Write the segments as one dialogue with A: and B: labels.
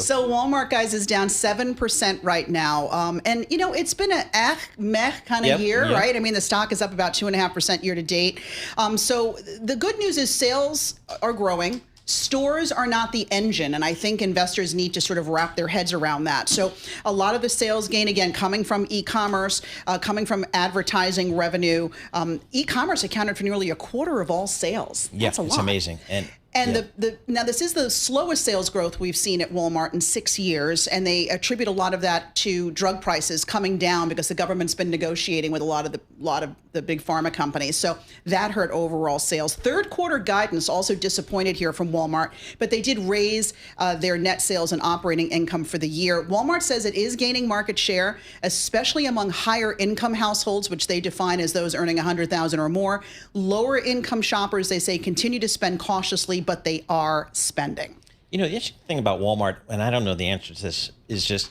A: So Walmart, guys, is down 7% right now. And, you know, it's been a meh kind of year, right? I mean, the stock is up about 2.5% year to date. So the good news is sales are growing. Stores are not the engine, and I think investors need to sort of wrap their heads around that. So a lot of the sales gain, again, coming from e-commerce, coming from advertising revenue. E-commerce accounted for nearly a quarter of all sales. That's a lot.
B: It's amazing.
A: And now this is the slowest sales growth we've seen at Walmart in 6 years, and they attribute a lot of that to drug prices coming down because the government's been negotiating with a lot of the big pharma companies. So that hurt overall sales. Third quarter guidance also disappointed here from Walmart, but they did raise their net sales and operating income for the year. Walmart says it is gaining market share, especially among higher income households, which they define as those earning $100,000 or more. Lower income shoppers, they say, continue to spend cautiously, but they are spending.
B: You know, the interesting thing about Walmart, and I don't know the answer to this, is just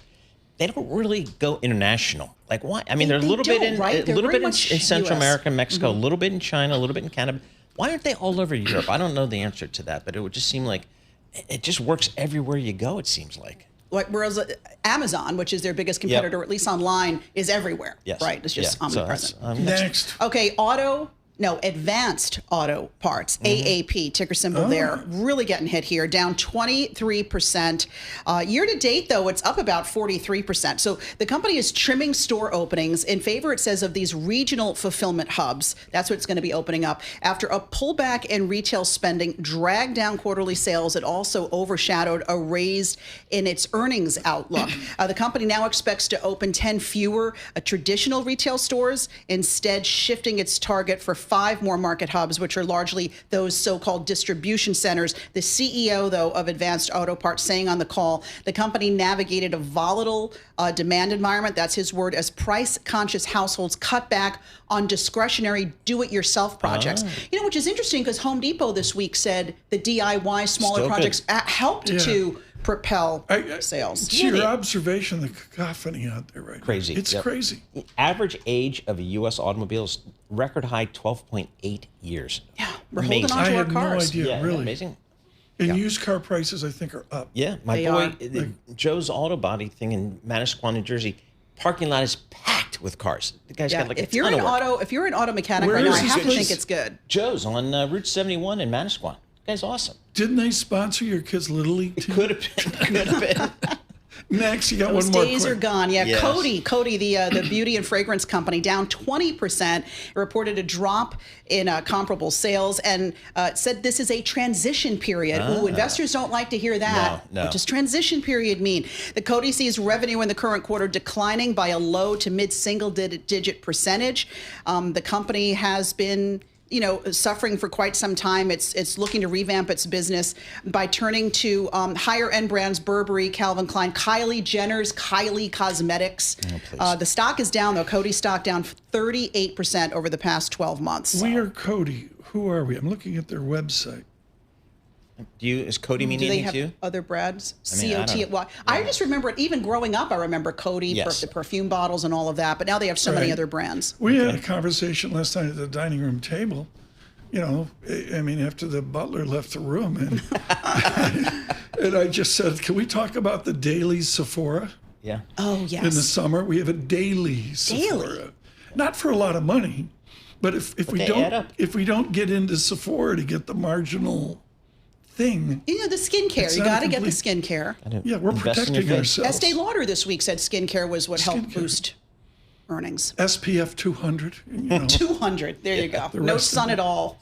B: they don't really go international. Like, why? I mean, they're a little bit in Central America, Mexico, a little bit in China, a little bit in Canada. Why aren't they all over Europe? I don't know the answer to that, but it would just seem like it just works everywhere you go, it seems like.
A: Whereas Amazon, which is their biggest competitor, at least online, is everywhere, right? It's just omnipresent.
C: Next.
A: Okay, Advanced Auto Parts, AAP, ticker symbol there, really getting hit here, down 23%. Year to date, though, it's up about 43%. So the company is trimming store openings in favor, it says, of these regional fulfillment hubs. That's what it's going to be opening up. After a pullback in retail spending dragged down quarterly sales, it also overshadowed a raise in its earnings outlook. The company now expects to open 10 fewer traditional retail stores, instead shifting its target for 5 more market hubs, which are largely those so-called distribution centers. The CEO, though, of Advanced Auto Parts saying on the call, the company navigated a volatile demand environment, that's his word, as price-conscious households cut back on discretionary do-it-yourself projects. You know, which is interesting because Home Depot this week said the DIY smaller projects helped to propel sales.
C: It's your observation, the cacophony out there right
B: Crazy.
C: now. It's crazy.
B: The average age of a U.S. automobile is record high 12.8 years.
A: Yeah, we're holding on to our cars.
C: I had no idea, really.
B: Amazing.
C: And used car prices, I think, are up.
B: Yeah, my boy, Joe's Auto Body thing in Manasquan, New Jersey, parking lot is packed with cars. The guy's got like
A: if you're an auto mechanic right now, I have to think it's good.
B: Joe's on Route 71 in Manasquan. Guy's awesome.
C: Didn't they sponsor your kids' Little League team?
B: Could have been.
C: Next, you got
A: Those
C: one more.
A: Those days are gone. Yeah,
B: yes.
A: Coty, the beauty and fragrance company, down 20%. It reported a drop in comparable sales and said this is a transition period. Ooh, investors don't like to hear that.
B: No.
A: What does transition period mean? The Coty sees revenue in the current quarter declining by a low to mid-single-digit percentage. The company has been suffering for quite some time. It's looking to revamp its business by turning to higher end brands, Burberry, Calvin Klein, Kylie Jenner's Kylie Cosmetics. The stock is down, though. Coty stock down 38% over the past 12 months.
C: We are Coty. Who are we? I'm looking at their website.
B: Is Coty mean anything to you?
A: Do they have other brands?
B: I
A: I just remember it, even growing up, I remember Coty, the perfume bottles and all of that, but now they have so many other brands.
C: We had a conversation last night at the dining room table. I mean, after the butler left the room, and, and I just said, can we talk about the daily Sephora?
B: Yeah.
A: Oh, yes.
C: In the summer, we have a daily Sephora. Not for a lot of money, but if we don't get into Sephora to get the marginal thing.
A: The skincare. You got to get the skincare.
C: Yeah, we're protecting ourselves.
A: Estee Lauder this week said skincare was what helped boost earnings.
C: SPF 200.
A: 200. There you go. No sun at all.